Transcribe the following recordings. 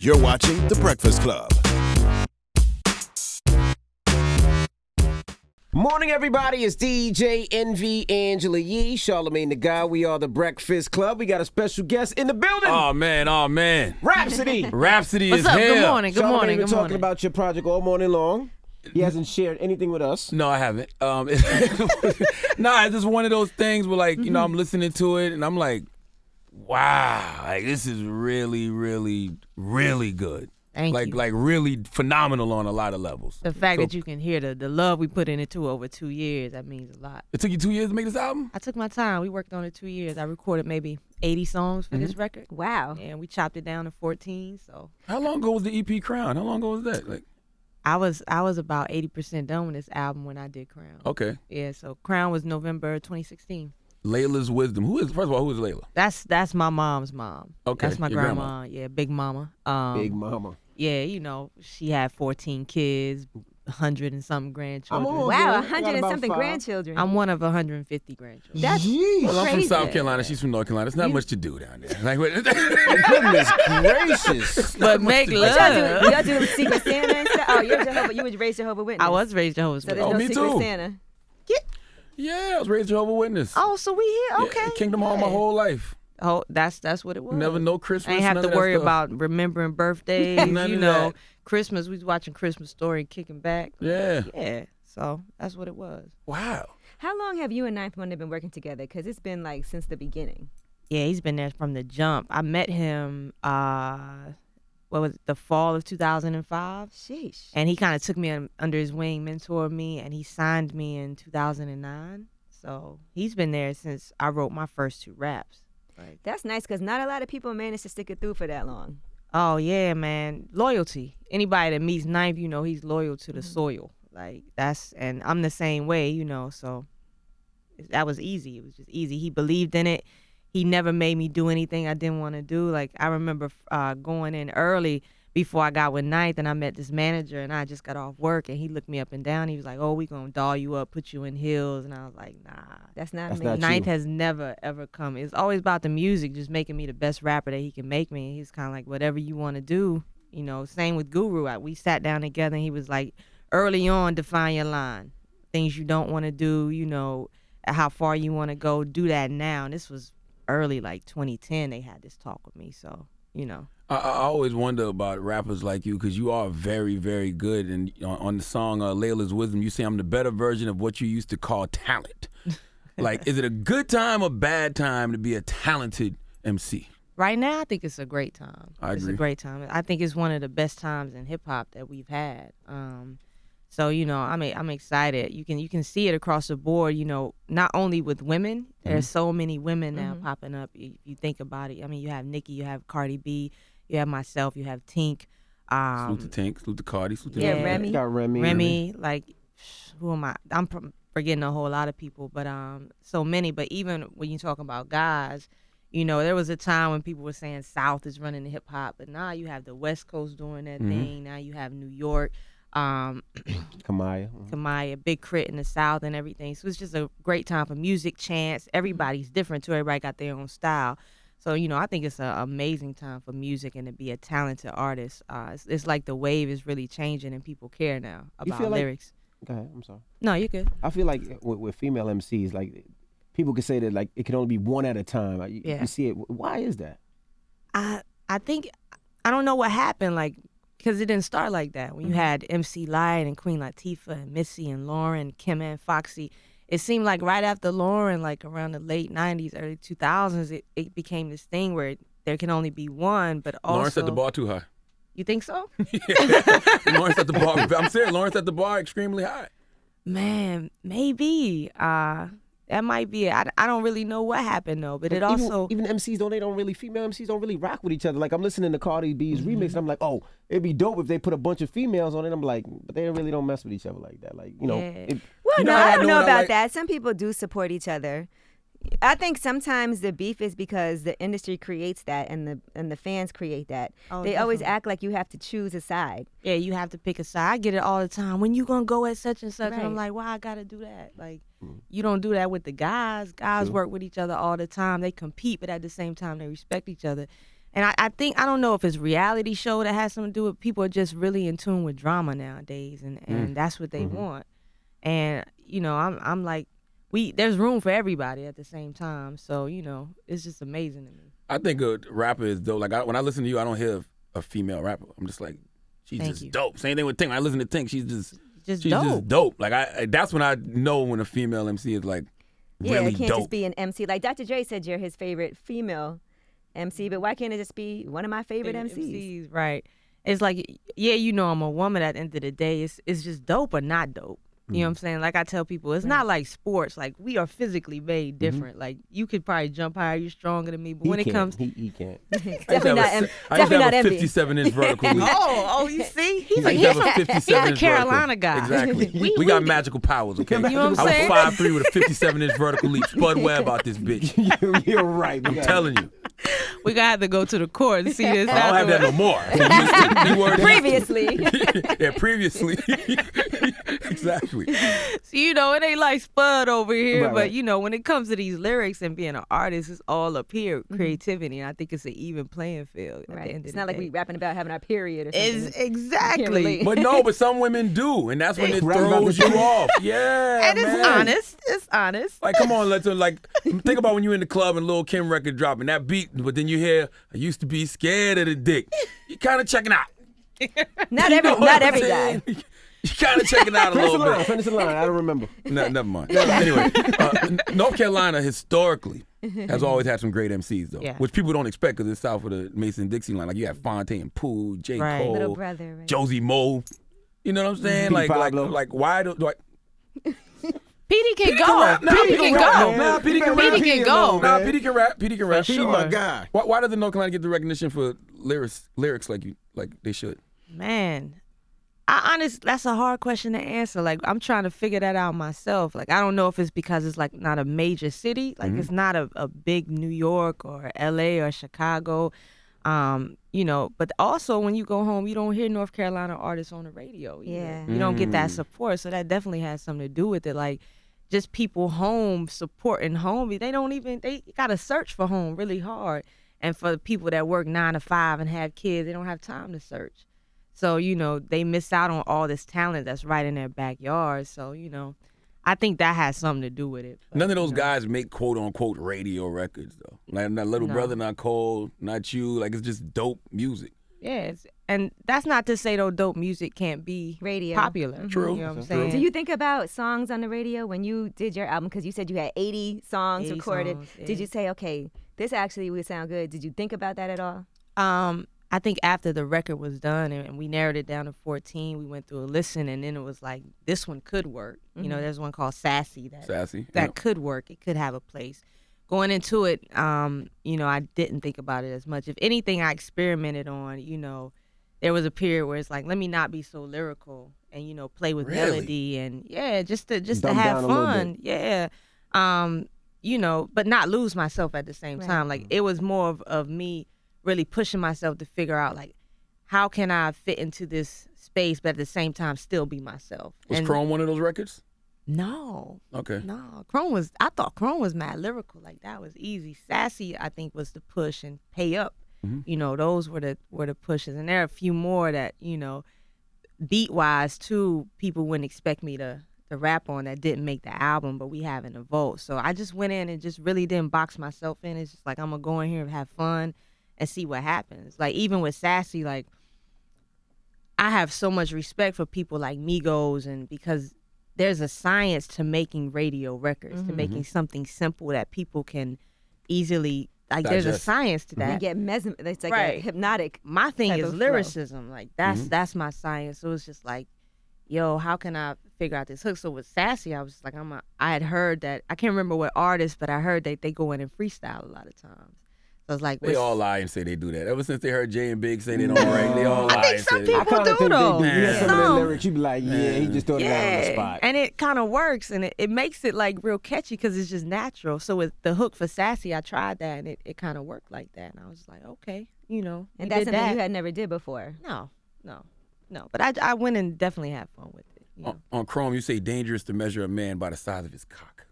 You're watching The Breakfast Club. Morning, everybody. It's DJ Envy, Angela Yee, Charlamagne the Guy. We are The Breakfast Club. We got a special guest in the building. Oh, man. Rhapsody. Rhapsody What's is up? here. Good morning. Charlamagne been talking about your project all morning long. He hasn't shared anything with us. No, I haven't. It's just one of those things where, like, you know, I'm listening to it and I'm like, wow, like this is really, really, really good. Thank you. Like really phenomenal on a lot of levels. The fact that you can hear the love we put in it too over 2 years, that means a lot. It took you 2 years to make this album? I took my time. We worked on it 2 years. I recorded maybe 80 songs for this record. Wow. And we chopped it down to 14. So How long ago was the EP Crown? How long ago was that? Like, I was about 80% done with this album when I did Crown. okay. Yeah, so Crown was November 2016. Layla's Wisdom. First of all, who is Layla? That's my mom's mom. Okay, That's my your grandma. Yeah, Big Mama. Big mama. Yeah, you know, she had 14 kids, 100 and something grandchildren. I'm on. Wow, I 100 got and about something 5. grandchildren. I'm one of 150 grandchildren. That's Well, I'm from crazy. South Carolina. She's from North Carolina. There's not much to do down there. Like, Goodness gracious. But make What love. y'all do Secret Santa and stuff? Oh, you was raised Jehovah's Witness. I was raised Jehovah's So Witness. there's no me Secret too. Santa. Yeah, I was raised Jehovah's Witness. Oh, so we here? Okay. Yeah, Kingdom Hall my whole life. Oh, that's what it was. Never know Christmas. I ain't have none to of that worry stuff. about remembering birthdays. None You of know, that. Christmas. We was watching Christmas Story and kicking back. Yeah. Yeah. So that's what it was. Wow. How long have you and Ninth Wonder been working together? Because it's been like since the beginning. Yeah, he's been there from the jump. I met him. What was it, the fall of 2005? Sheesh. And he kind of took me under his wing, mentored me, and he signed me in 2009. So he's been there since I wrote my first 2 raps. Like, That's nice because not a lot of people manage to stick it through for that long. oh yeah, man, loyalty. Anybody that meets Ninth, you know, he's loyal to the soil. Like and I'm the same way, you know. So that was easy. It was just easy. He believed in it. He never made me do anything I didn't want to do. Like I remember going in early before I got with Ninth, and I met this manager, and I just got off work, and he looked me up and down. He was like, "Oh, we gonna doll you up, put you in heels," and I was like, "Nah." That's not That's me. not Ninth you. has never ever come. It's always about the music, just making me the best rapper that he can make me. And he's kind of like, whatever you want to do, you know. Same with Guru. We sat down together, and he was like, early on, define your line. Things you don't want to do, you know, how far you want to go. Do that now. And this was early, like 2010. They had this talk with me, so you know. I always wonder about rappers like you because you are very, very good. And on the song Layla's Wisdom, you say I'm the better version of what you used to call talent. Like, is it a good time or bad time to be a talented MC? Right now, I think it's a great time. It's agree. a great time. I think it's one of the best times in hip hop that we've had. So you know, I'm excited. You can see it across the board. You know, not only with women. There's so many women now popping up. If you think about it, I mean, you have Nicki, you have Cardi B, you have myself, you have Tink. Salute to Tink, salute to Cardi, salute to Yeah, everybody. Remy. Got Remy. Remy, like, who am I? I'm forgetting a whole lot of people, but so many. But even when you talk about guys, you know, there was a time when people were saying South is running the hip hop, but now you have the West Coast doing that thing. Now you have New York, Kamaya, Big Crit in the South and everything. So it's just a great time for music, chants. Everybody's different too. Everybody got their own style. So, you know, I think it's an amazing time for music and to be a talented artist. It's like the wave is really changing and people care now about feel like- lyrics. Go ahead. I'm sorry. No, you're good. I feel like with female MCs, like people could say that like it can only be one at a time. Like, Yeah. you see it. Why is that? I think, I don't know what happened, like, because it didn't start like that. When you had MC Lyte and Queen Latifah and Missy and Lauren, Kim and Foxy, it seemed like right after Lauren, like around the late 90s, early 2000s, it became this thing where there can only be one, but also... Lawrence set the bar too high. You think so? Lawrence at the bar. I'm serious. Lawrence at the bar extremely high. Man, maybe. That might be it. I don't really know what happened though, but it Like, also... even MCs female MCs don't really rock with each other. Like I'm listening to Cardi B's remix and I'm like, oh, it'd be dope if they put a bunch of females on it. I'm like, but they really don't mess with each other like that. Like, you know, Yeah. Well, You know no, what I I don't know know what I about like? that. Some people do support each other. I think sometimes the beef is because the industry creates that and the fans create that. Oh, They always definitely. act like you have to choose a side. Yeah, you have to pick a side. I get it all the time. When you gonna go at such and such? And I'm Right. like, why I gotta do that? Like, you don't do that with the guys. Guys work with each other all the time. They compete, but at the same time, they respect each other. And I think, I don't know if it's reality show that has something to do with, people are just really in tune with drama nowadays, and that's what they want. And, you know, I'm like, there's room for everybody at the same time. So, you know, it's just amazing to me. I think a rapper is dope. Like, when I listen to you, I don't hear a female rapper. I'm just like, she's Thank just you. dope. Same thing with Tink. When I listen to Tink, she's Just just dope. Like, that's when I know when a female MC is like really it can't dope. just be an MC. Like Dr. Dre said, you're his favorite female MC, but why can't it just be one of my favorite MCs? Right. It's like, yeah, you know, I'm a woman at the end of the day. It's just dope or not dope. You know what I'm saying? Like I tell people, it's not like sports. Like we are physically made different. Like you could probably jump higher, you're stronger than me. But when it comes, he can't. Definitely not I used definitely to not have a envy. 57-inch vertical leap. oh, you see, he's I a used to have a 57-inch Carolina vertical. guy. Exactly. We got magical powers, okay? You know what I'm saying? I was 5'3" with a 57-inch vertical leap. Spud Webb out this bitch. You're right. I'm telling you. We gotta have to go to the court and see this. I don't have that no more. You were Previously. yeah, previously. Exactly. So, you know, it ain't like Spud over here, Right, but right. you know, when it comes to these lyrics and being an artist, it's all up here, creativity. And I think it's an even playing field. At the Right. end It's of not the like day. we rapping about having our period or something. It's exactly. relate. But no, but some women do, and that's when it Right about throws the you off. Yeah, And it's man. honest. It's honest. Like, come on, let's think about when you in the club and Lil Kim record dropping that beat, but then you hear, I used to be scared of the dick. You kind of checking out. Not You every know what I'm guy. saying? You kind of checking out a little bit. Finish the line. I don't remember. No, never mind. Anyway, North Carolina historically has always had some great MCs though, Yeah. which people don't expect because it's south of the Mason-Dixie line. Like you have Fontaine, Pooh, J. Right. Cole, Little brother. Right? Josie Moe. You know what I'm saying? Like why do like? Petey can Can go. rap. Nah, Petey Petey can can rap. go. Nah, Petey can Petey rap. can go. Nah, Petey can rap. Petey can rap. For He sure. my guy. Why doesn't North Carolina get the recognition for lyrics like they should? Man, that's a hard question to answer. Like I'm trying to figure that out myself. Like I don't know if it's because it's like not a major city. Like it's not a big New York or LA or Chicago. You know, but also when you go home, you don't hear North Carolina artists on the radio. Either. Yeah. You don't get that support. So that definitely has something to do with it. Like just people home supporting home. They got to search for home really hard. And for the people that work 9 to 5 and have kids, they don't have time to search. So, you know, they miss out on all this talent that's right in their backyard. So, you know, I think that has something to do with it. But, None of those you know. guys make quote unquote radio records though. Like not Little No. Brother, not Cole, not you. Like it's just dope music. Yeah, and that's not to say though dope music can't be Radio. popular. True. You know what I'm True. saying? Do you think about songs on the radio when you did your album? Because you said you had 80 songs 80 recorded. songs, yeah. Did you say, okay, this actually would sound good? Did you think about that at all? I think after the record was done and we narrowed it down to 14, we went through a listen and then it was like, this one could work. You know, there's one called Sassy Sassy. that yeah. could work. It could have a place. Going into it, you know, I didn't think about it as much. If anything, I experimented on, you know, there was a period where it's like, let me not be so lyrical and, you know, play with Really? melody and just to Dumb have down a little fun. Yeah. You know, but not lose myself at the same Right. time. Like it was more of me really pushing myself to figure out like, how can I fit into this space, but at the same time still be myself? Was And Chrome one of those records? No. Okay. No, I thought Chrome was mad lyrical. Like that was easy. Sassy, I think, was the push, and Pay Up. You know, those were the pushes, and there are a few more that, you know, beat wise too. People wouldn't expect me to rap on that didn't make the album, but we have in the vault. So I just went in and just really didn't box myself in. It's just like I'm gonna go in here and have fun and see what happens. Like even with Sassy, like I have so much respect for people like Migos, and because there's a science to making radio records, to making something simple that people can easily, like there's a Digest. science to You that. get it's like a Right. hypnotic. My thing type is of flow. lyricism. Like that's my science. So it's just like, yo, how can I figure out this hook? So with Sassy, I was just like, I had heard that, I can't remember what artist, but I heard that they go in and freestyle a lot of times. So I was like, They with- all lie and say they do that. Ever since they heard Jay and Big say they don't write, they all lie think and say some they people I kind do, of think though. they do. You hear some of Some. the lyrics, you be like, yeah, he just thought of that on the spot. And it kind of works, and it makes it like real catchy because it's just natural. So with the hook for Sassy, I tried that, and it kind of worked like that. And I was like, okay, you know, And we that's did something that. you had never did before. No. But I went and definitely had fun with it. You know? On Chrome, you say dangerous to measure a man by the size of his cock.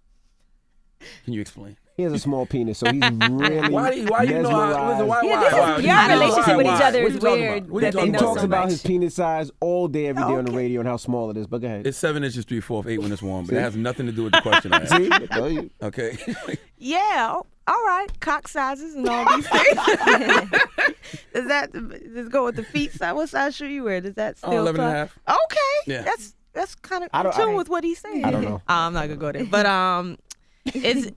Can you explain? He has a small penis, so he's really Why you know how? Listen, why? Yeah, this why? is, your relationship with each other What is you talking weird. about? What you that they talking He know about? talks so about much. his penis size all day, every day on the Okay. radio and how small it is. But go ahead. It's 7 inches 3/4, 8 when it's warm, but it has nothing to do with the question I asked. See? I tell you. Okay. Yeah, all right. Cock sizes and all these things. Does that just go with the feet size? What size shoe you wear? Does that still 11 and a half. Okay. Yeah. That's kind of I in don't- tune with what he's saying. I don't know. I'm not gonna go there. But it's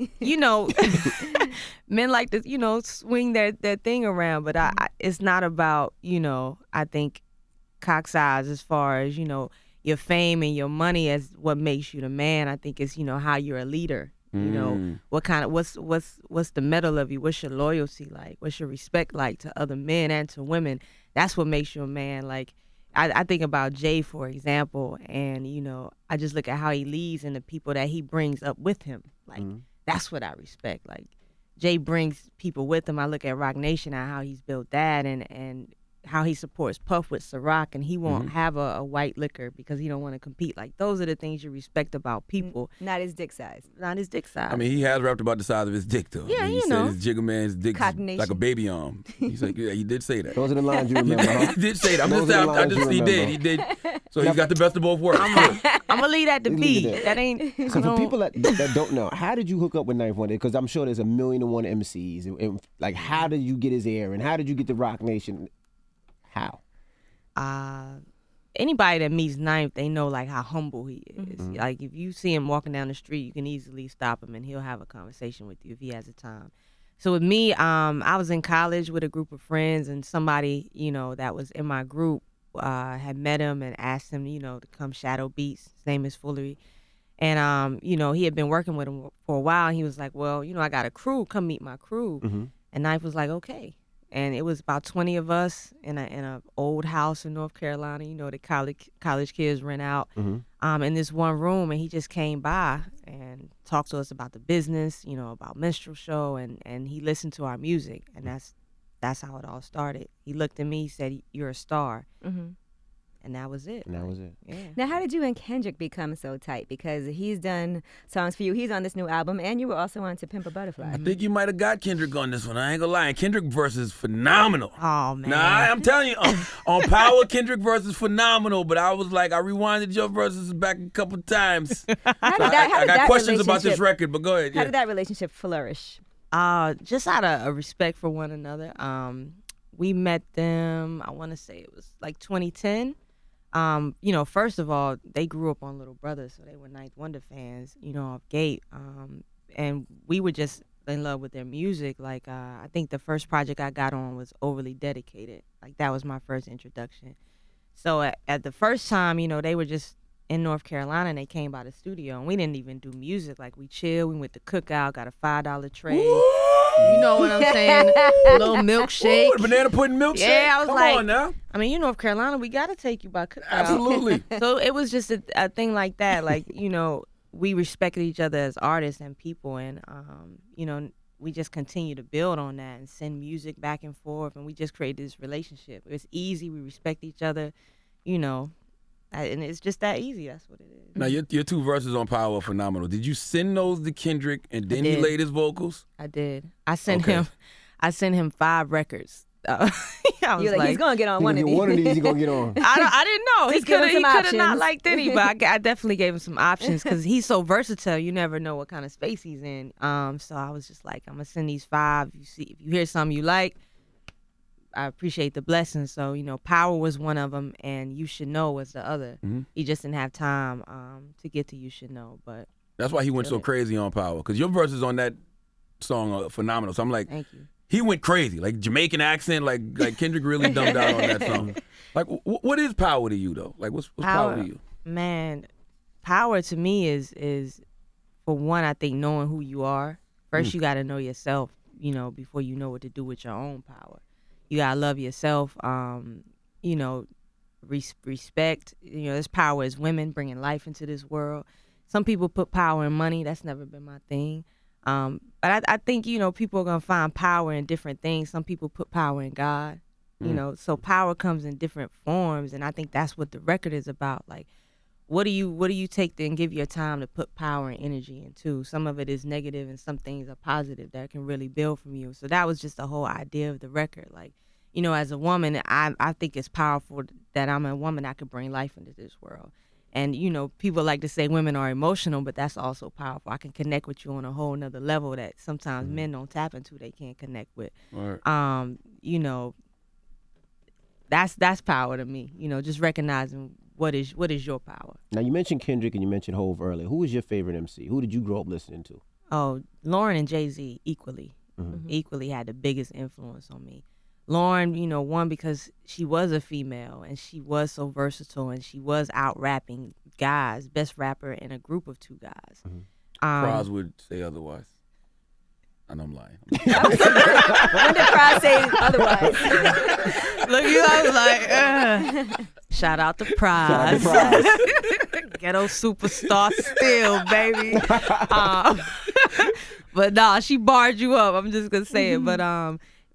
men like to swing their thing around, but I it's not about I think cock size as far as your fame and your money as what makes you the man. I think it's how you're a leader. What kind of what's the metal of you? What's your loyalty like? What's your respect like to other men and to women? That's what makes you a man. Like I think about Jay, for example, and I just look at how he leads and the people that he brings up with him. Like that's what I respect. Like Jay brings people with him. I look at Rock Nation and how he's built that and how he supports Puff with Ciroc, and he won't have a white liquor because he don't want to compete. Like those are the things you respect about people. Not his dick size. Not his dick size. I mean, he has rapped about the size of his dick, though. Yeah, I mean, he you said know. his Jigga Man's dick is Cognation. like a baby arm. He's like, yeah, he did say that. Those are the lines you remember, huh? He did say that. Those are the lines you He remember. did. So he's got the best of both worlds. I'm gonna leave that to Leave B. it there. That ain't. So for no- people that don't know, how did you hook up with Knife Wonder? Because I'm sure there's 1,000,001 MCs. And like, how did you get his ear? And how did you get the Rock Nation? How? Anybody that meets Ninth, they know like how humble he is. Like if you see him walking down the street, you can easily stop him and he'll have a conversation with you if he has the time. So with me, I was in college with a group of friends, and somebody that was in my group had met him and asked him to come shadow beats. His name is Foolery. And he had been working with him for a while, and he was like, well, I got a crew, come meet my crew. And Knife was like, okay. And it was about 20 of us in a old house in North Carolina, the college kids rent out, in this one room. And he just came by and talked to us about the business, about minstrel show, and he listened to our music. And that's how it all started. He looked at me, he said, you're a star. And that was it. And that was it. Yeah. Now, how did you and Kendrick become so tight? Because he's done songs for you. He's on this new album, and you were also on To Pimp a Butterfly. I think you might have got Kendrick on this one. I ain't gonna lie. And Kendrick verse is phenomenal. Oh, man. Nah, I'm telling you, on Power, Kendrick verse is phenomenal. But I was like, I rewinded your verses back a couple times. How did I got that questions about this relationship- record, but go ahead. How Yeah. did that relationship flourish? Just out of a respect for one another. We met them, I want to say it was like 2010. First of all, they grew up on Little Brother, so they were Ninth Wonder fans, off gate. And we were just in love with their music. Like, I think the first project I got on was Overly Dedicated. Like, that was my first introduction. So at the first time, they were just in North Carolina, and they came by the studio, and we didn't even do music. Like, we chilled, we went to Cookout, got a $5 tray. You know what I'm saying? A little milkshake. Ooh, banana pudding milkshake. Yeah, I was Come like, on now. I mean, North Carolina, we got to take you by Cookout. Absolutely. So it was just a thing like that. Like, we respected each other as artists and people, and, we just continue to build on that and send music back and forth, and we just created this relationship. It's easy. We respect each other, and it's just that easy. That's what it is. Now, your two verses on Power are phenomenal. Did you send those to Kendrick and then he did. laid his vocals? I did. I sent Okay. him 5 records. I was You're like, he's going to get on One one of these. he's gonna get on. I didn't know. Just give him some He could have not options. liked any, but I definitely gave him some options because he's so versatile. You never know what kind of space he's in. So I was just like, I'm gonna send these 5. If you hear something you like, I appreciate the blessing. So Power was one of them, and You Should Know was the other. He just didn't have time to get to You Should Know, but That's why he went so crazy on Power. Because your verses on that song are phenomenal. So I'm like, thank you. he went crazy. Like Jamaican accent, like Kendrick really dumbed out on that song. Like, what is Power to you, though? Like, what's power to you? Man, power to me is for one, I think knowing who you are. First, you got to know yourself, before you know what to do with your own power. You got to love yourself, respect. There's power as women bringing life into this world. Some people put power in money. That's never been my thing. But I think, people are going to find power in different things. Some people put power in God, so power comes in different forms. And I think that's what the record is about. Like, what do you take and give your time to put power and energy into? Some of it is negative and some things are positive that can really build from you. So that was just the whole idea of the record. Like, you know, as a woman, I think it's powerful that I'm a woman that could bring life into this world. And, you know, people like to say women are emotional, but that's also powerful. I can connect with you on a whole nother level that sometimes men don't tap into, they can't connect with. Right. You know, that's power to me, you know, just recognizing what is your power. Now, you mentioned Kendrick and you mentioned Hove earlier. Who was your favorite MC? Who did you grow up listening to? Oh, Lauren and Jay-Z equally had the biggest influence on me. Lauren, you know, one, because she was a female and she was so versatile and she was out rapping guys, best rapper in a group of two guys. Praz would say otherwise. And I'm lying. When did Fry say otherwise? Look, I was like, shout out to Prize. Ghetto superstar still, baby. But nah, she barred you up. I'm just gonna say it.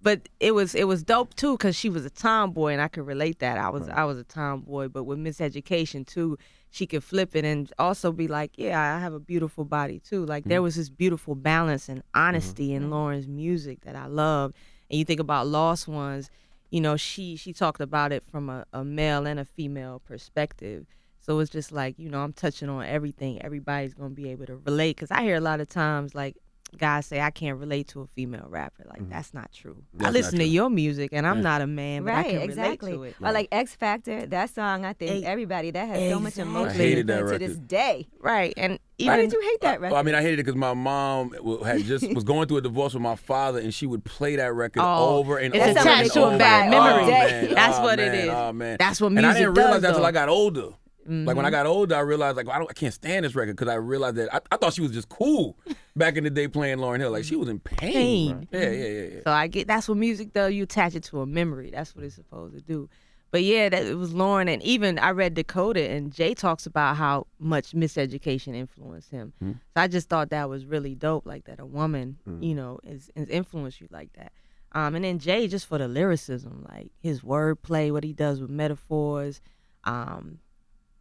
But it was dope too, cause she was a tomboy and I could relate that. I was a tomboy, but with Miseducation too, she could flip it and also be like, yeah, I have a beautiful body too. Like there was this beautiful balance and honesty in Lauren's music that I loved. And you think about Lost Ones, you know, she talked about it from a male and a female perspective. So it's just like, you know, I'm touching on everything. Everybody's gonna be able to relate. Cause I hear a lot of times like guys say I can't relate to a female rapper. Like that's not true. I listen to your music and I'm not a man, but I can relate to it. Or like X Factor, that song, I think everybody that has so much emotion I hated that to record. this day. Right. And Why did you hate that record? I mean, I hated it because my mom was going through a divorce with my father, and she would play that record over and over. It's attached to a bad memory. That's what it is. Oh man, that's what music does. And I didn't realize that does, until though. I got older. Like when I got older, I realized like I can't stand this record because I realized that I thought she was just cool back in the day playing Lauryn Hill. Like she was in pain. Yeah. So I get that's what music does. You attach it to a memory. That's what it's supposed to do. But yeah, that it was Lauren, and even I read Dakota, and Jay talks about how much Miseducation influenced him. So I just thought that was really dope, like that a woman, you know, is influenced you like that. And then Jay, just for the lyricism, like his wordplay, what he does with metaphors.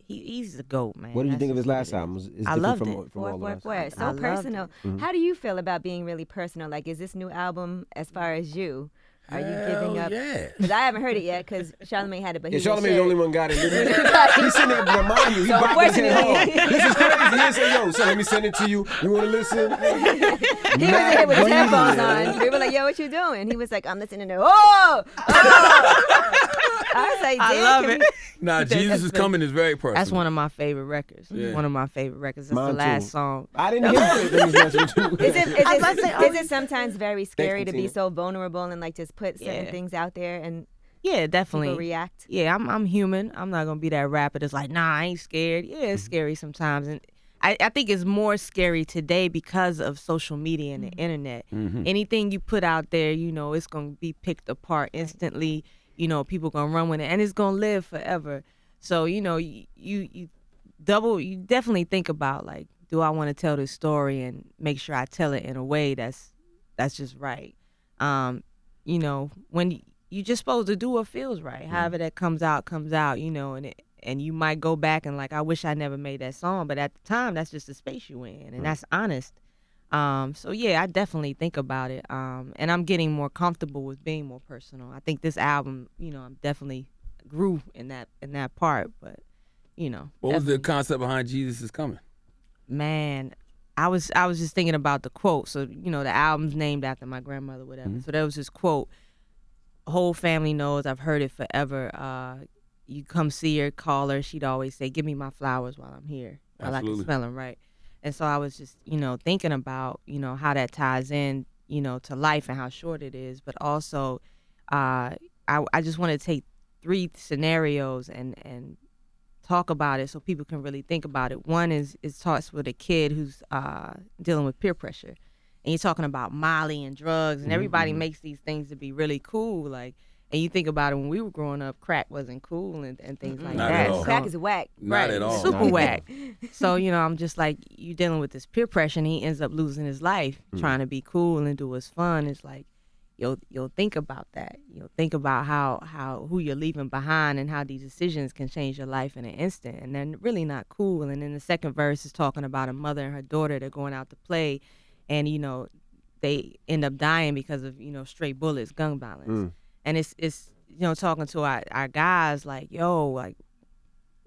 He's a GOAT, man. What did you think of his last album? I loved it. From all the rest? It's so personal. How do you feel about being really personal? Like, is this new album as far as you? Are you giving up? Yeah. Because I haven't heard it yet. Because Charlamagne had it, but he Charlamagne's shared the only it. one got it. He's sitting there to remind you. He bopped his head hard. This is crazy. He said, "Yo, so let me send it to you. You want to listen?" He was in here with his headphones on. We were like, "Yo, what you doing?" He was like, "I'm listening to." Oh! I was like, I "Damn, love can it. we-" Nah, Jesus is Coming is very personal. That's one of my favorite records. Yeah. One of my favorite records. That's Mine the last too. song. I didn't hear it. Let me mess with you. Is it sometimes very scary to be Tina. so vulnerable and like just put certain Yeah. things out there and Yeah, definitely. people react? Yeah, I'm human. I'm not gonna be that rapper that's like, nah, I ain't scared. Yeah, it's scary sometimes, and I think it's more scary today because of social media and the internet. Anything you put out there, you know, it's gonna be picked apart instantly. You know, people gonna run with it, and it's gonna live forever. So you know, you definitely think about like, do I want to tell this story and make sure I tell it in a way that's just right. You know, when you just supposed to do what feels right. However that comes out, you know, and you might go back and like, I wish I never made that song, but at the time that's just the space you in, and that's honest. So yeah, I definitely think about it. And I'm getting more comfortable with being more personal. I think this album, you know, I'm definitely grew in that part, but you know. What was the concept behind Jesus is Coming? Man, I was just thinking about the quote. So, you know, the album's named after my grandmother, whatever. So there was this quote, whole family knows, I've heard it forever. You come see her, call her, she'd always say, give me my flowers while I'm here. While I can smell them, right? And so I was just, you know, thinking about, you know, how that ties in, you know, to life and how short it is. But also, I just want to take 3 scenarios and talk about it so people can really think about it. One is talks with a kid who's dealing with peer pressure. And you're talking about Molly and drugs, and everybody makes these things to be really cool. Like, and you think about it, when we were growing up, crack wasn't cool and things like Not that. at all. Crack is whack. Not at all. Super whack. So, you know, I'm just like, you dealing with this peer pressure, and he ends up losing his life trying to be cool and do what's fun. It's like, you'll think about that. You'll think about how who you're leaving behind and how these decisions can change your life in an instant, and they're really not cool. And then the second verse is talking about a mother and her daughter. They're going out to play, and they end up dying because of stray bullets, gun violence. And it's talking to our guys like, yo, like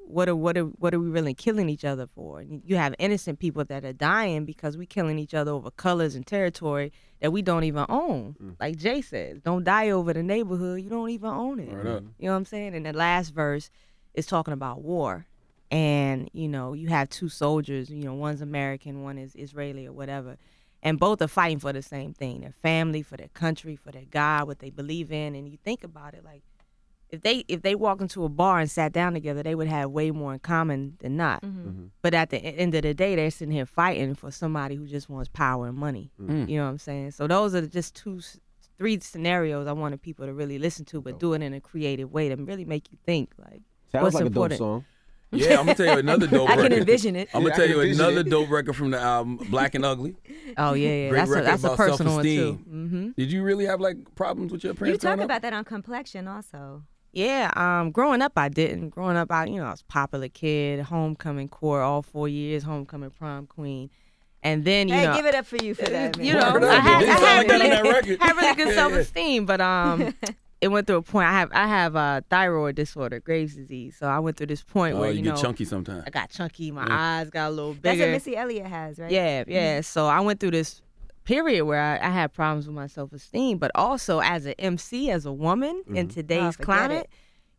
what are we really killing each other for? And you have innocent people that are dying because we killing each other over colors and territory that we don't even own. Like Jay says, don't die over the neighborhood you don't even own it. Right up. You know what I'm saying? And the last verse is talking about war. And, you have two soldiers, one's American, one is Israeli or whatever. And both are fighting for the same thing, their family, for their country, for their God, what they believe in. And you think about it, like, if they walked into a bar and sat down together, they would have way more in common than not. But at the end of the day, they're sitting here fighting for somebody who just wants power and money. You know what I'm saying? So those are just 3 scenarios I wanted people to really listen to, but do it in a creative way to really make you think. Like, Sounds what's like important. a dope song. Yeah, I'm gonna tell you another dope I record. can envision it. I'm gonna Yeah, tell I you can envision another it. dope record from the album Black and Ugly. Oh yeah, Great record that's a about personal one too. self-esteem. Did you really have like problems with your You parents? talk growing up? about that on Complexion also. Yeah, growing up I didn't. Growing up I was a popular kid, homecoming core all 4 years, homecoming prom queen. And then, Hey, give it up for you for that, man. Word up. I had, It didn't I sound had like that on really, that record. had really good Yeah, self-esteem, but it went through a point. I have thyroid disorder, Graves' disease. So I went through this point Oh, where, you get chunky sometimes. I got chunky, my eyes got a little That's bigger. what Missy Elliott has, right? Yeah. So I went through this period where I had problems with my self-esteem, but also as an MC, as a woman in today's forget climate,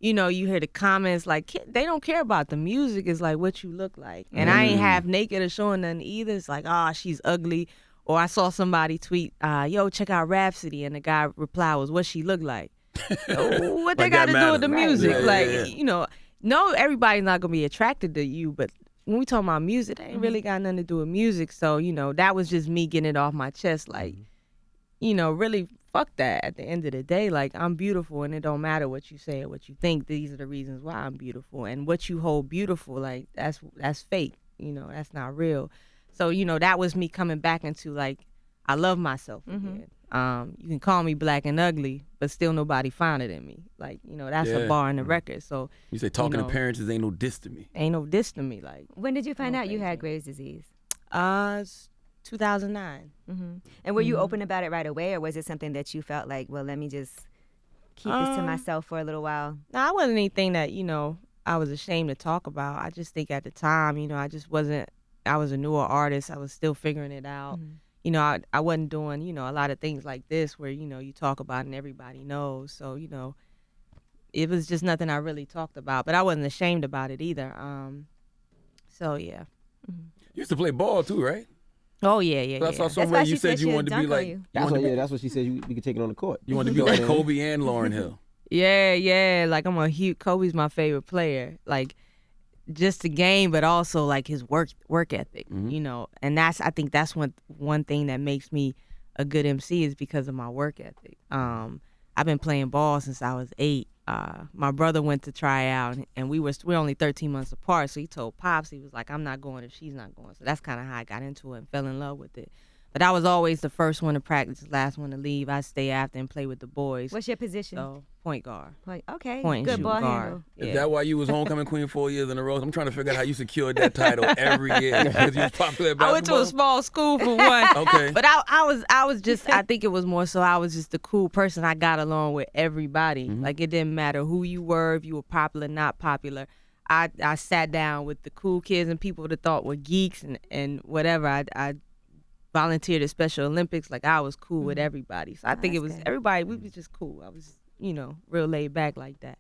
you hear the comments like, they don't care about the music. It's like what you look like. And I ain't half naked or showing nothing either. It's like, she's ugly. Or I saw somebody tweet, yo, check out Rapsody. And the guy reply was, what she look like? What they Like got that to do with the matters. music? Yeah, yeah. No, everybody's not going to be attracted to you. But when we talk about music, that ain't really got nothing to do with music. So, that was just me getting it off my chest. Like, really fuck that at the end of the day. Like, I'm beautiful and it don't matter what you say or what you think. These are the reasons why I'm beautiful. And what you hold beautiful, like, that's fake. That's not real. So, that was me coming back into, like, I love myself again. You can call me black and ugly, but still nobody found it in me. Like, that's a bar in the record. So You say talking to parents is ain't no diss to me. ain't no diss to me. Like, When did you find out you had Graves' disease? it's 2009. And were you open about it right away, or was it something that you felt like, well, let me just keep this to myself for a little while? No, I wasn't anything that, I was ashamed to talk about. I just think at the time, I was a newer artist. I was still figuring it out. I wasn't doing, a lot of things like this where, you talk about and everybody knows. So, it was just nothing I really talked about, but I wasn't ashamed about it either. So, yeah. You used to play ball too, right? Oh, yeah. I saw That's somewhere why you she said you she'd wanted to be dunk on like, you. That's what she said. You could take it on the court. you wanted to be like Kobe and Lauryn Hill. Yeah. Like, I'm a huge, Kobe's my favorite player. Like, just the game, but also like his work ethic, and I think that's one thing that makes me a good MC is because of my work ethic. I've been playing ball since I was 8. My brother went to try out, and we're only 13 months apart. So he told Pops, he was like, I'm not going if she's not going. So that's kind of how I got into it and fell in love with it. But I was always the first one to practice, the last one to leave. I stay after and play with the boys. What's your position? So point guard. Okay, Point good and ball shoot guard. handle. Is Yeah. that why you was homecoming queen 4 years in a row? I'm trying to figure out how you secured that title every year because you was popular at basketball. I went to a small school for one. Okay. But I was just, I think it was more so I was just the cool person. I got along with everybody. Like, it didn't matter who you were, if you were popular, not popular. I sat down with the cool kids and people that thought were geeks and whatever. I volunteered at Special Olympics. Like, I was cool with everybody. So I think it was everybody, we was just cool. I was, real laid back like that.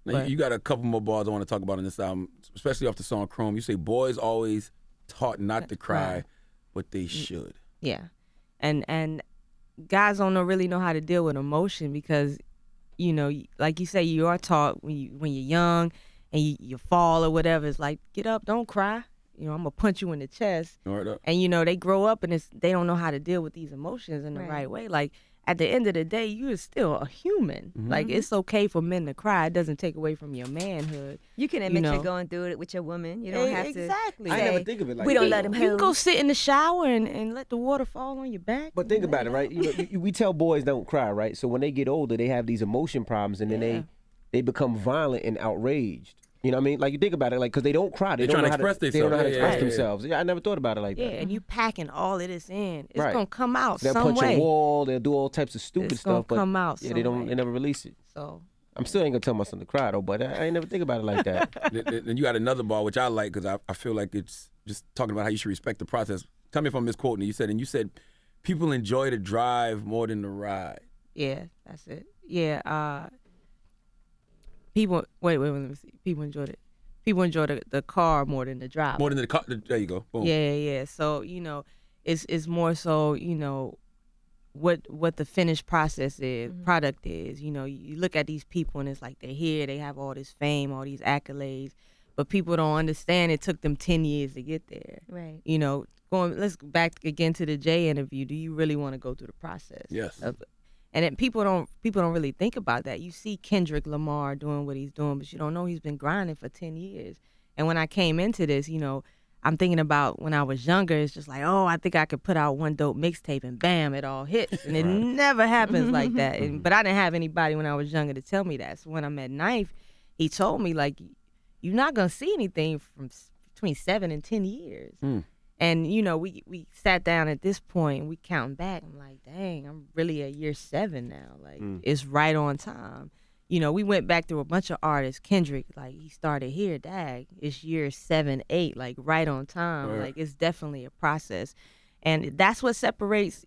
Now, you got a couple more bars I want to talk about in this album, especially off the song Chrome. You say boys always taught not to cry, but they should. Yeah. And guys don't really know how to deal with emotion because, like you say, you are taught when you're young and you fall or whatever, it's like, get up, don't cry. I'm going to punch you in the chest. Right up. And, they grow up and they don't know how to deal with these emotions in the right way. Like, at the end of the day, you're still a human. Like, it's okay for men to cry. It doesn't take away from your manhood. You can admit know. you're going through it with your woman. You don't have to. Exactly. I say, never think of it like we don't that. let him You can hold. go sit in the shower and let the water fall on your back. But think about it, right? You know, we tell boys don't cry, right? So when they get older, they have these emotion problems, and then they become violent and outraged. You know what I mean? Like, you think about it, like, because they don't cry. They They're don't know trying to how express They don't know how to themselves. express themselves. Yeah, I never thought about it like Yeah, that. and you packing all of this in. It's Right. gonna come out They'll some punch way. a wall. They'll do all types of stupid It's stuff. gonna But come out yeah, some they don't. way. They never release it. So I'm still ain't gonna tell my son to cry though. But I ain't never think about it like that. Then you got another bar, which I like because I feel like it's just talking about how you should respect the process. Tell me if I'm misquoting it. You said people enjoy the drive more than the ride. yeah, that's it. Yeah, people. Wait. Let me see. People enjoy it. People enjoy the car more than the drive. More than the car. There you go. Boom. Yeah. So it's more so what the finished process is, product is. You look at these people and it's like they're here, they have all this fame, all these accolades, but people don't understand it took them 10 years to get there. Right. Let's go back again to the Jay interview. Do you really want to go through the process? Yes. And then people don't really think about that. You see Kendrick Lamar doing what he's doing, but you don't know he's been grinding for 10 years. And when I came into this, I'm thinking about when I was younger. It's just like, oh, I think I could put out one dope mixtape and bam, it all hits. And it never happens like that. But I didn't have anybody when I was younger to tell me that. So when I met Knife, he told me, like, you're not going to see anything from between 7 and 10 years. And, we sat down at this point and we counting back. I'm like, dang, I'm really at year 7 now. Like, it's right on time. We went back through a bunch of artists. Kendrick, like, he started here, dag. It's year 7, 8, like, right on time. Right. Like, it's definitely a process. And that's what separates,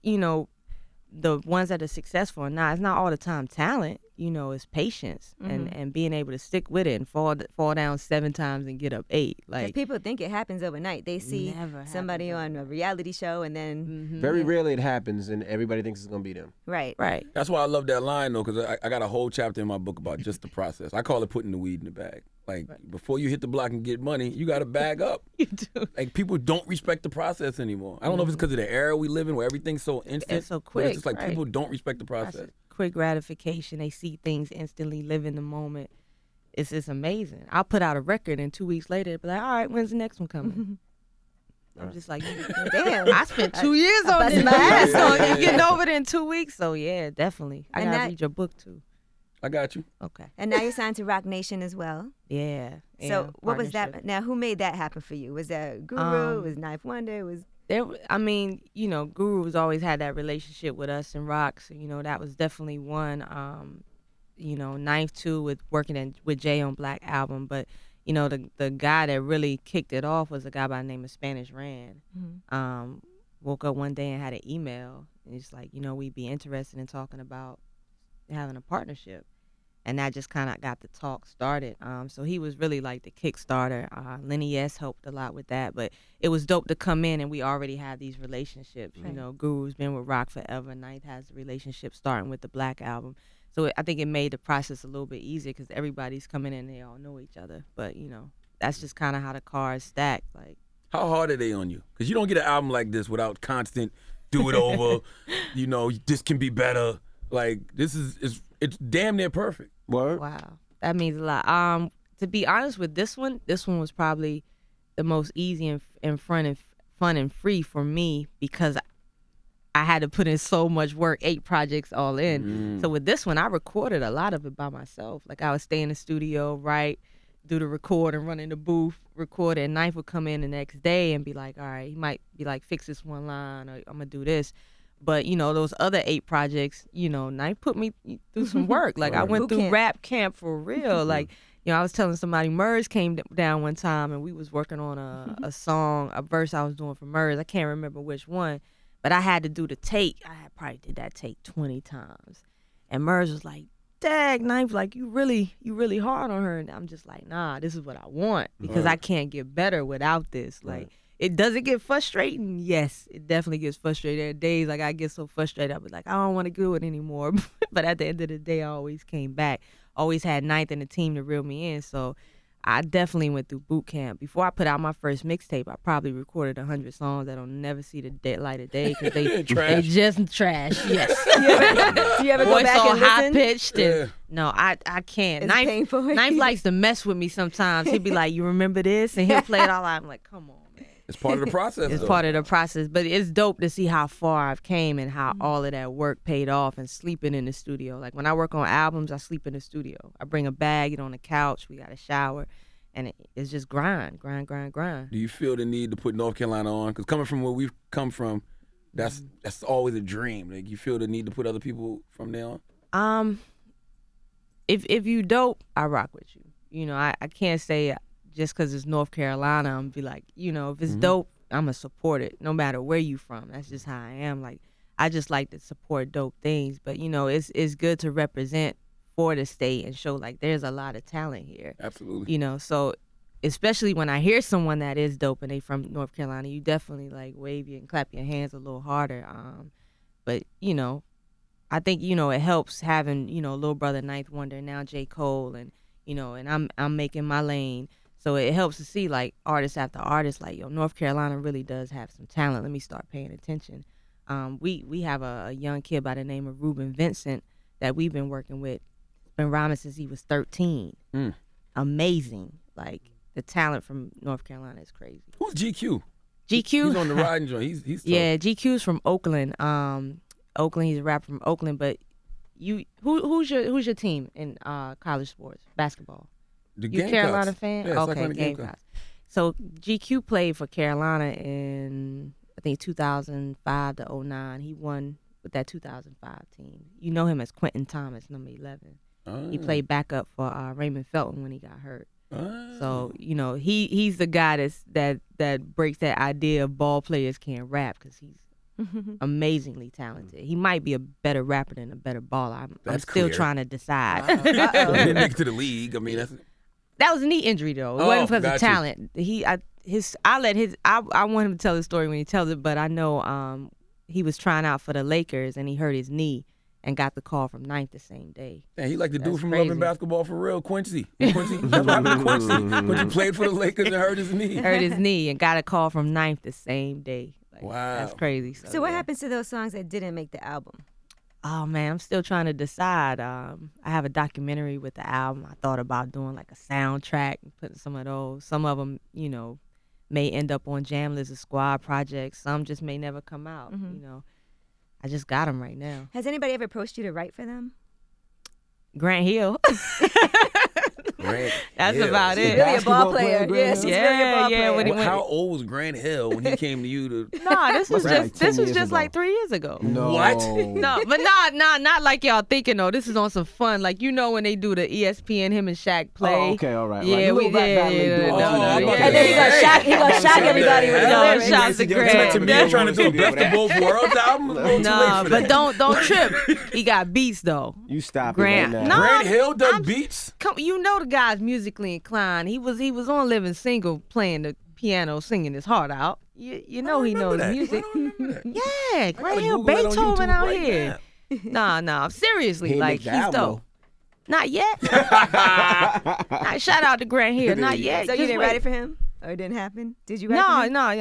the ones that are successful or not. It's not all the time talent, it's patience and being able to stick with it and fall down 7 times and get up 8. Like, people think it happens overnight. They see Never somebody happens on a reality show and then Very rarely it happens, and everybody thinks it's gonna be them. right. That's why I love that line, though, because I got a whole chapter in my book about just the process. I call it putting the weed in the bag. Like, before you hit the block and get money, you got to bag up. You do. Like, people don't respect the process anymore. I don't know if it's because of the era we live in where everything's so instant. It's so but quick, it's just like right. people don't respect the process. Quick gratification. They see things instantly, live in the moment. It's amazing. I'll put out a record and 2 weeks later, it'll be like, all right, when's the next one coming? I'm just like, Damn. I spent 2 years on busted this. my ass Yeah, on yeah, you getting yeah. over it in 2 weeks. So yeah, definitely. I And gotta that- read your book too. I got you. Okay. And now you're signed to Rock Nation as well. Yeah. So what was that? partnership. Now, who made that happen for you? Was that Guru? Was Knife Wonder? Was Guru has always had that relationship with us and Rock. So, that was definitely one. Knife too with working with Jay on Black Album. But, the guy that really kicked it off was a guy by the name of Spanish Rand. Woke up one day and had an email. And it's like, we'd be interested in talking about having a partnership. And that just kind of got the talk started. So he was really like the Kickstarter. Lenny S helped a lot with that. But it was dope to come in and we already have these relationships. Right. Guru's been with Rock forever. Knife has a relationship starting with the Black Album. So I think it made the process a little bit easier because everybody's coming in and they all know each other. But, that's just kind of how the cards stack. Like, How hard are they on you? Because you don't get an album like this without constant do it over. This can be better. Like, it's damn near perfect. Word. wow, that means a lot. To be honest with this one was probably the most easy and fun and free for me because I had to put in so much work, 8 projects all in. So with this one, I recorded a lot of it by myself. Like I would stay in the studio, write, do the record and run in the booth, record it. And Knife would come in the next day and be like, all right, he might be like, fix this one line or I'm gonna do this. But, those other 8 projects, Knife put me through some work. Like, I went Boot through camp. rap camp for real. Like, I was telling somebody, Murs came down one time and we was working on a song, a verse I was doing for Murs. I can't remember which one, but I had to do the take. I had probably did that take 20 times. And Murs was like, dag, Knife, like, you really hard on her. And I'm just like, nah, this is what I want because I can't get better without this. Like, does it get frustrating? Yes, it definitely gets frustrating. There are days like I get so frustrated, I'll be like, I don't want to do it anymore. But at the end of the day, I always came back. Always had Ninth and the team to reel me in. So I definitely went through boot camp. Before I put out my first mixtape, I probably recorded 100 songs that'll never see the light of day because they just trash. Yes. Do you ever go Voice back all and high listen? pitched. And, no, I can't. It's painful. Knife likes to mess with me sometimes. He'd be like, "You remember this?" And he'll play it all out. I'm like, "Come on, man." It's part of the process. It's though. part of the process, but it's dope to see how far I've came and how all of that work paid off and sleeping in the studio. Like when I work on albums, I sleep in the studio. I bring a bag, get on the couch, we got a shower, and it's just grind. Do you feel the need to put North Carolina on? Because coming from where we've come from, that's always a dream. Like you feel the need to put other people from there on? If you dope, I rock with you. You know, I can't say just because it's North Carolina, I'm be like, you know, if it's dope, I'm going to support it no matter where you from. That's just how I am. Like, I just like to support dope things. But, you know, it's good to represent for the state and show, like, there's a lot of talent here. Absolutely. You know, so especially when I hear someone that is dope and they from North Carolina, you definitely, like, wave you and clap your hands a little harder. But, you know, I think, you know, it helps having, you know, Lil Brother, Ninth Wonder, now J. Cole, and, you know, and I'm making my lane. So it helps to see, like, artist after artist, like, yo, North Carolina really does have some talent. Let me start paying attention. We have a young kid by the name of Ruben Vincent that we've been working with. Been rhyming since he was 13. Amazing. Like, the talent from North Carolina is crazy. Who's GQ? GQ? He's on the riding joint. He's tough. Yeah, GQ's from Oakland. Oakland, he's a rapper from Oakland. But who's your team in college sports, basketball? The You a Carolina fan? Yeah, okay, Gamecocks. So GQ played for Carolina in, I think, 2005 to 09. He won with that 2005 team. You know him as Quentin Thomas, number 11. He played backup for Raymond Felton when he got hurt. So, you know, he's the guy that breaks that idea of ball players can't rap because he's amazingly talented. He might be a better rapper than a better baller. I'm still clear. trying to decide. He didn't make it to the league. I mean, that's... That was a knee injury though. It wasn't because of talent. I want him to tell the story when he tells it, but I know he was trying out for the Lakers and he hurt his knee and got the call from Ninth the same day. Man, he like the dude That's from crazy. Loving Basketball for real, Quincy. That's what happened to Quincy. Quincy played for the Lakers and hurt his knee. Hurt his knee and got a call from Ninth the same day. Like, Wow. That's crazy. So what happens to those songs that didn't make the album? Oh man, I'm still trying to decide. I have a documentary with the album. I thought about doing like a soundtrack and putting some of those. Some of them, you know, may end up on Jam Lizard Squad projects. Some just may never come out. You know, I just got them right now. Has anybody ever approached you to write for them? Grant Hill. Grant That's Hill. about it. Really a ball player. Grant Yeah, she's Hill? really a ball Yeah, player. when he- How old was Grant Hill when he came to you to... Nah, this was Like 10 years just ago. like 3 years ago. No. What? No, but not like y'all thinking though. This is on some fun. Like, you know when they do the ESPN him and Shaq play. Oh, okay, all right. Yeah, like, we did. And then he gonna shock everybody with his No, lyrics. shout to Grant. To me, trying to do a best of both worlds album. It's a little too late No, for but that. don't trip. He got beats though. You stop Grant- it right now. No. Grant Hill does I'm- beats. Come, you know the guy's musically inclined. He was on Living Single playing the piano, singing his heart out. You know he knows music. Yeah, Grant Hill, Google that on Beethoven YouTube out right here. Nah, seriously, He ain't like make the he's album, dope. Not yet. Nah, shout out to Grant Hill. Not yet. So you Just didn't wait. write it for him? Or it didn't happen? Did you write it for him? No.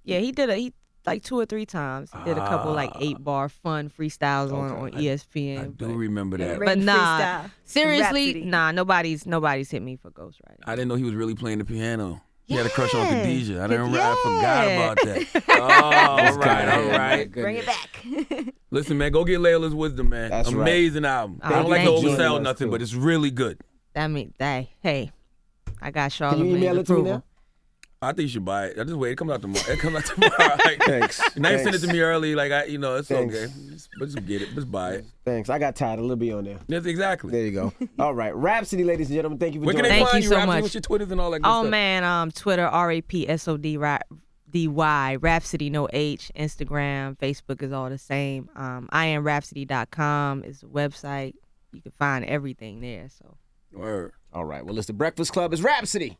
Yeah, he did he like 2 or 3 times. He did a couple like 8-bar fun freestyles on ESPN. I do but- remember that. Written But nah, freestyle. seriously, Rapsody. nah, nobody's hit me for ghostwriting. I didn't know he was really playing the piano. He had a crush on Yeah. Khadijah. I didn't. Yeah. I forgot about that. Oh, all right. Bring it back. Listen, man, go get Layla's Wisdom, man. That's right. Amazing album. Oh, I don't like to thank you. oversell nothing, but it's really good. That mean that hey, I got Can you Charlamagne's email it to me approval. now? I think you should buy it. I just wait. It comes out tomorrow. Like, Thanks. now you send it to me early. Like it's Thanks. okay. Just get it. Just buy it. Thanks. I got tired. A little bit on there. Yes, exactly. There you go. All right. Rhapsody, ladies and gentlemen, thank you for Where can joining they us. Thank find you you, so Rhapsody? much. What's your Twitters and all that good Oh stuff? man, Twitter RAPSODY Rhapsody no H. Instagram, Facebook is all the same. IamRhapsody.com is the website. You can find everything there. So Word. All right. Well, it's the Breakfast Club. It's Rhapsody.